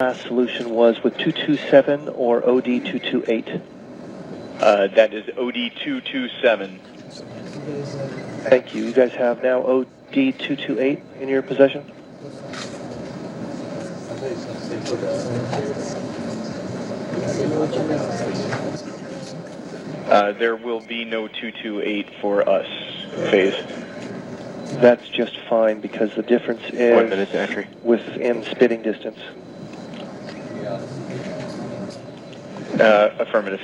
last solution was with 227 or OD228? That is OD227. Thank you. You guys have now OD228 in your possession? There will be no 228 for us phase. That's just fine because the difference is 1 minute to entry. Within spitting distance. Affirmative.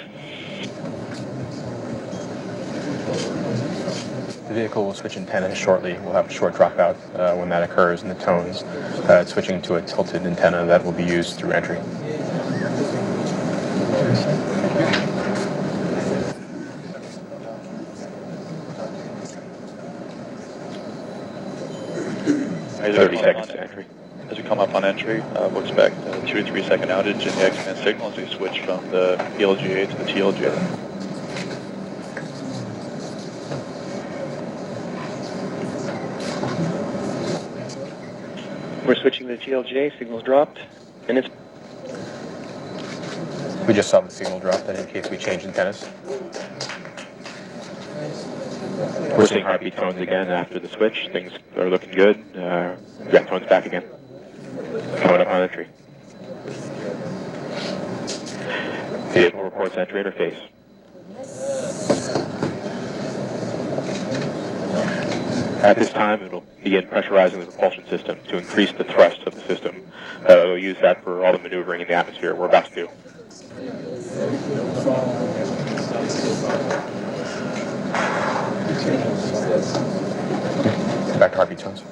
The vehicle will switch antennas shortly. We'll have a short dropout when that occurs in the tones, switching to a tilted antenna that will be used through entry. As 30 seconds to entry. As we come up on entry, we'll expect a 2 to 3 second outage in the X-band signal as we switch from the PLGA to the TLGA. We're switching to the TLGA, signal's dropped, and it's... We just saw the signal drop, that indicates we changed antennas. We're seeing heartbeat tones again after the switch. Things are looking good. We got tones back again. Coming up on entry. Vehicle reports entry interface. At this time, it'll begin pressurizing the propulsion system to increase the thrust of the system. We'll use that for all the maneuvering in the atmosphere we're about to do. Back to heartbeat tones.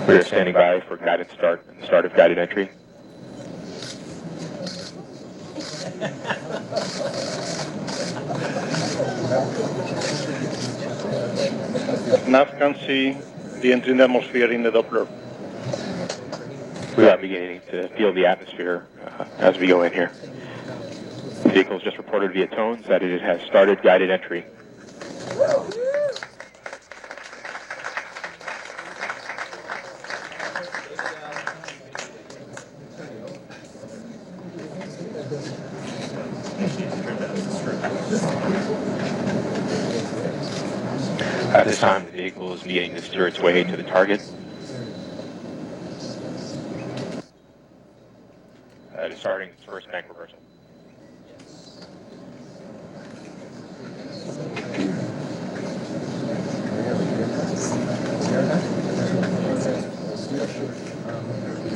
We are standing by for guided start and the start of guided entry. Nav can see the entry in the atmosphere in the Doppler. We are beginning to feel the atmosphere as we go in here. The vehicle has just reported via tones that it has started guided entry. At this time, the vehicle is beginning to steer its way to the target. It is starting its first bank reversal.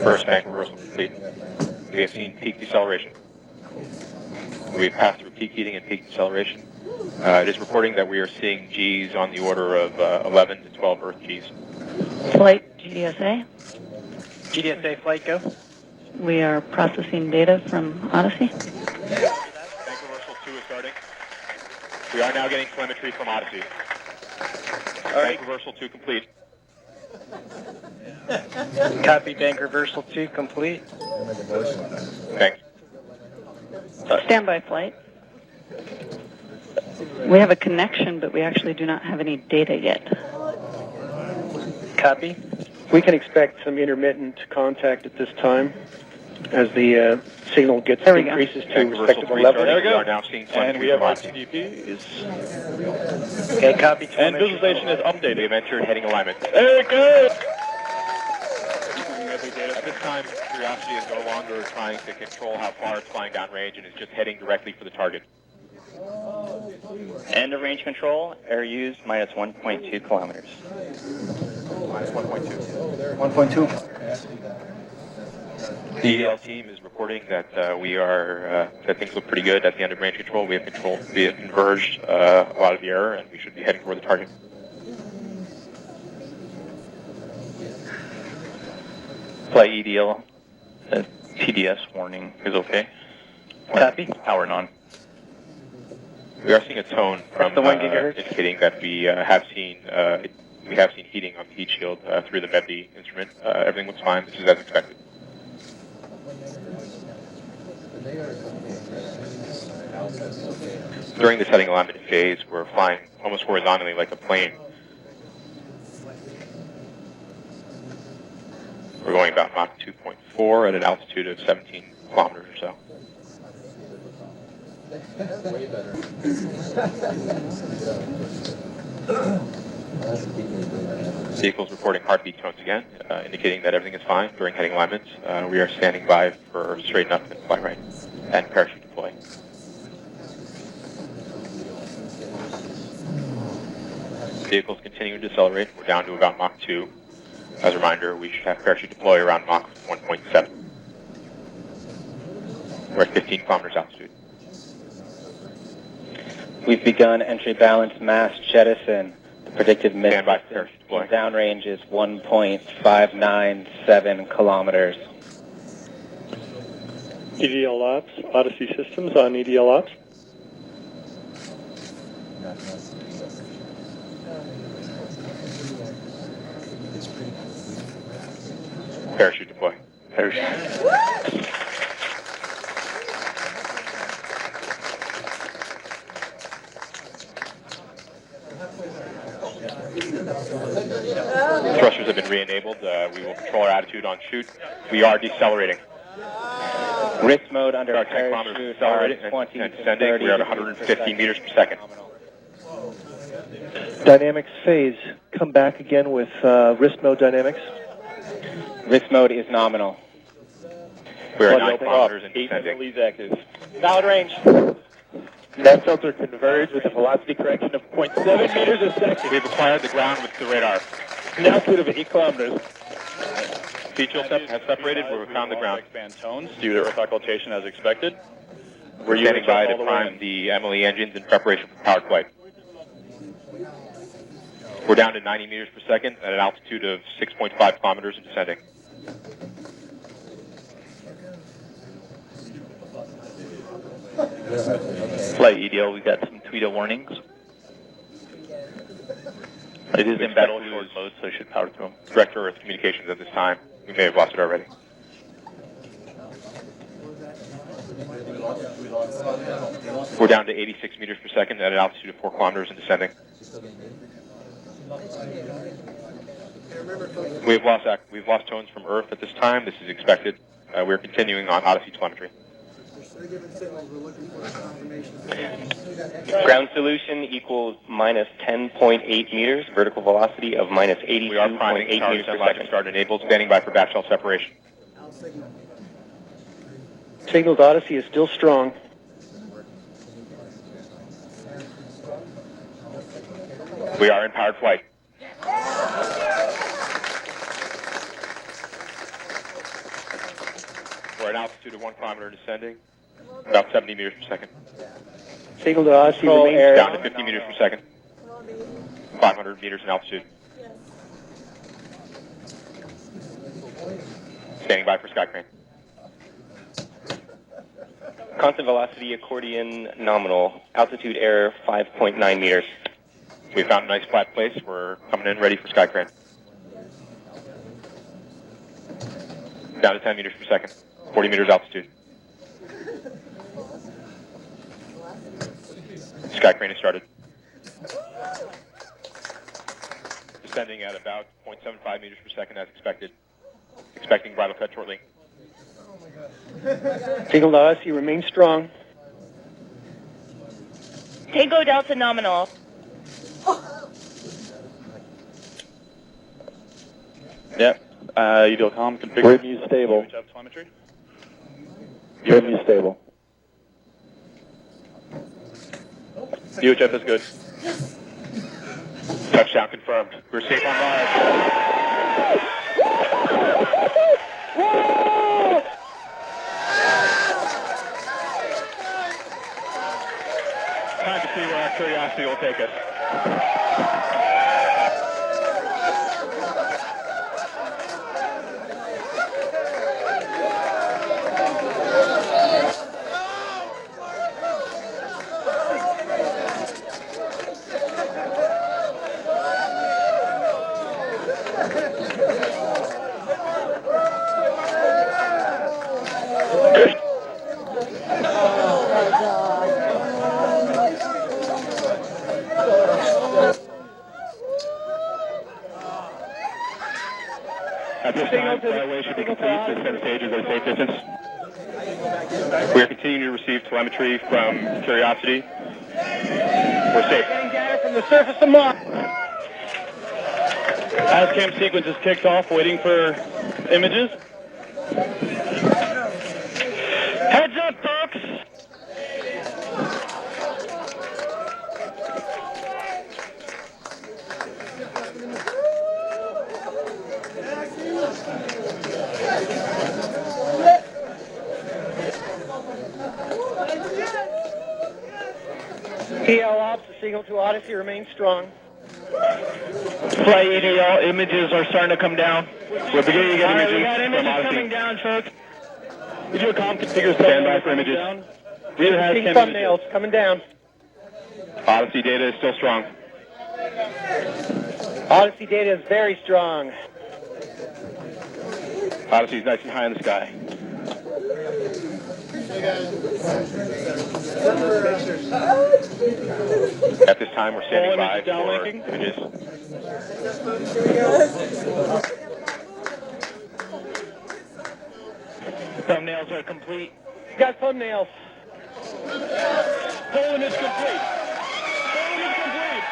First bank reversal complete. We have seen peak deceleration. We've passed through peak heating and peak deceleration. It is reporting that we are seeing Gs on the order of 11 to 12 Earth Gs. Flight GDSA. GDSA flight go. We are processing data from Odyssey. Bank reversal 2 is starting. We are now getting telemetry from Odyssey. Bank reversal 2 complete. Copy, bank reversal 2 complete. Thanks. Standby flight. We have a connection, but we actually do not have any data yet. Copy. We can expect some intermittent contact at this time as the signal increases to respectable levels. There we go. We are now seeing And we have Odyssey. RTDPs. Okay, copy. And visualization is We updated. have entered heading alignment. Very good. At this time, Curiosity is no longer trying to control how far it's flying downrange and is just heading directly for the target. End of range control, air used minus 1.2 kilometers. Minus 1.2. 1.2. The EL team is reporting that that things look pretty good at the end of range control. We have converged a lot of the error, and we should be heading toward the target. Flight EDL, TDS warning is okay. Copy. Power none. We are seeing a tone from the 1 gigahertz. indicating that we have seen heating on the heat shield through the MEVD instrument. Everything looks fine. This is as expected. During the setting alignment phase, we're flying almost horizontally like a plane. We're going about Mach 2.4 at an altitude of 17 kilometers or so. Vehicle's reporting heartbeat tones again, indicating that everything is fine during heading alignments. We are standing by for straighten up and fly right and parachute deploy. Vehicle's continuing to decelerate. We're down to about Mach 2. As a reminder, we should have parachute deploy around Mach 1.7. We're at 15 kilometers altitude. We've begun entry balance mass jettison. The predicted mid downrange is 1.597 kilometers. EDL ops, Odyssey Systems on EDL ops. Parachute deploy. Parachute. Thrusters have been re-enabled. We will control our attitude on chute. We are decelerating. Risk mode under Our 10 kilometers parachute decelerating are 20 and to descending. 30 We are at 150 meters per second. Dynamics phase. Come back again with risk mode dynamics. Risk mode is nominal. We are at 9 kilometers and descending. Active. Valid range. Net filter converge with a velocity correction of 0.7 meters a second. We've acquired the ground with the radar. An altitude of 8 kilometers. Feet have separated. We've found the ground. Expand tones due to earth occultation as expected. We're standing by to prime the Emily engines in preparation for powered flight. We're down to 90 meters per second at an altitude of 6.5 kilometers and descending. Flight EDL, we got some Tweedo warnings. It is in battle short mode, so I should power through them. Director Earth Communications at this time. We may have lost it already. We're down to 86 meters per second at an altitude of 4 kilometers and descending. We've lost tones from Earth at this time. This is expected. We're continuing on Odyssey telemetry. Ground solution equals minus 10.8 meters, vertical velocity of minus 82.8 We are priming meters per power second. start enabled, standing by for batch cell separation. Signal to Odyssey is still strong. We are in powered flight. We're at an altitude of 1 kilometer descending, about 70 meters per second. Signal to Odyssey Control remains area. Down to 50 meters per second. 500 meters in altitude. Standing by for sky crane. Constant velocity accordion nominal. Altitude error 5.9 meters. We found a nice flat place. We're coming in ready for sky crane. Down to 10 meters per second. 40 meters altitude. Sky crane has started. Descending at about 0.75 meters per second as expected. Expecting bridle cut shortly. Signal to Odyssey remains strong. Tango Delta nominal. Yep. EDLCOM configured. Review stable. UHF telemetry. Review stable. UHF is good. Touchdown confirmed. We're safe on Mars. Time to see where our curiosity will take us. Descend stages at a safe distance. We are continuing to receive telemetry from Curiosity. We're safe. Getting data from the surface of Mars. ASCAM sequence is kicked off, waiting for images. Heads up, folks! EL ops, the signal to Odyssey remains strong. Flight EDL images are starting to come down. We're beginning to get images. We got images coming down, folks. Video comm configure stand by for images. Seeing thumbnails coming down. Odyssey data is still strong. Odyssey data is very strong. Odyssey is nice and high in the sky. At this time, we're standing by for images. Thumbnails are complete. Got thumbnails. Full image complete. Full image complete.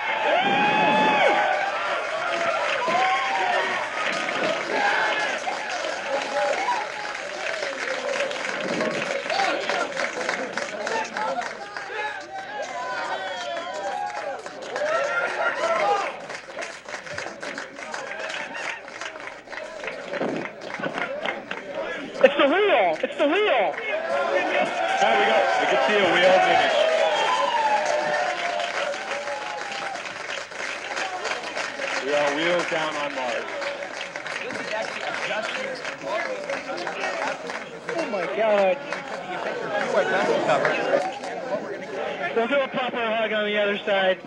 It's the wheel. It's the wheel. There we go. We can see a wheel image. We are wheels down on Mars. Oh my God. We'll do a proper hug on the other side.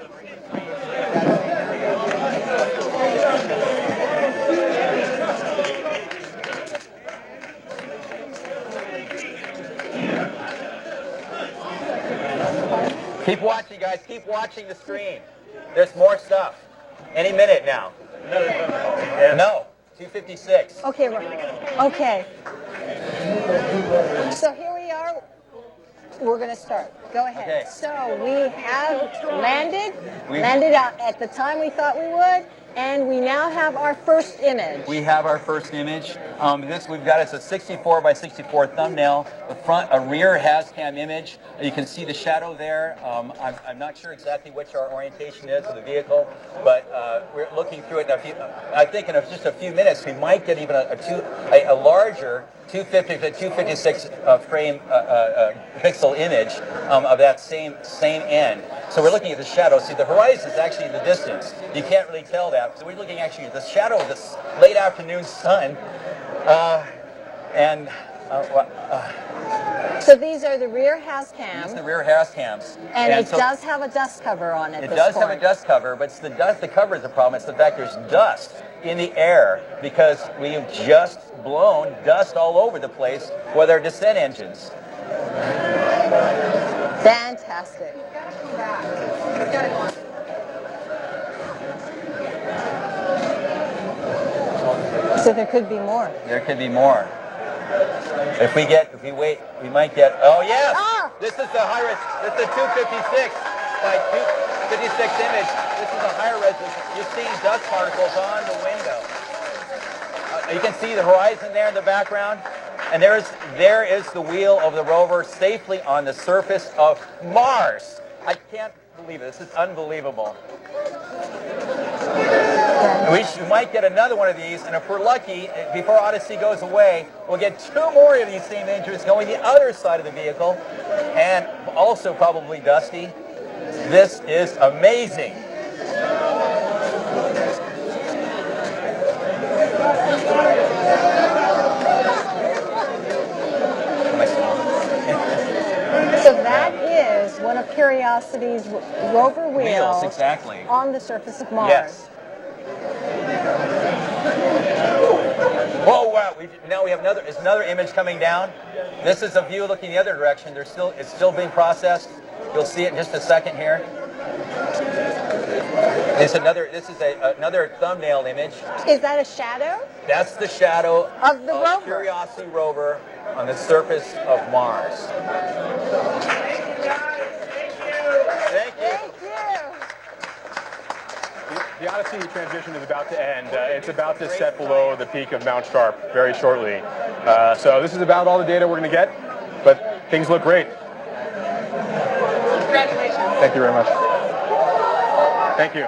Keep watching, guys. Keep watching the screen. There's more stuff. Any minute now. No. 2:56. Okay, okay. So here we are. We're going to start. Go ahead. Okay. So we have landed out at the time we thought we would, and we now have our first image. We have our first image. This we've got, it's a 64 by 64 thumbnail. The front, a rear has-cam image. You can see the shadow there. I'm not sure exactly which our orientation is of the vehicle, but we're looking through it. I think in just a few minutes we might get even a larger 250 to 256 frame pixel image of that same end. So we're looking at the shadow. See, the horizon is actually in the distance. You can't really tell that. So we're looking actually at the shadow of this late afternoon sun. So these are the rear has-cams. These are the rear has-cams. And it does have a dust cover on it. It does have a dust cover, but it's the dust. The cover is the problem. It's the fact there's dust in the air because we have just blown dust all over the place with our descent engines. Fantastic. So there could be more. There could be more. If we wait, we might get. Oh yes, this is the high res. This is the 256 by 256 image. This is a higher resolution. You're seeing dust particles on the window. You can see the horizon there in the background, and there is the wheel of the rover safely on the surface of Mars. I can't believe it. This is unbelievable. We might get another one of these, and if we're lucky, before Odyssey goes away, we'll get 2 more of these same images going the other side of the vehicle, and also probably dusty. This is amazing. So that is one of Curiosity's rover wheels exactly. On the surface of Mars. Yes. Oh wow! Now we have another image coming down. This is a view looking the other direction. It's still being processed. You'll see it in just a second here. This is another thumbnail image. Is that a shadow? That's the shadow Of the rover. Curiosity rover on the surface of Mars. Thank you. Thank you. The Odyssey transition is about to end. It's about to set below the peak of Mount Sharp very shortly. So this is about all the data we're going to get, but things look great. Congratulations. Thank you very much. Thank you.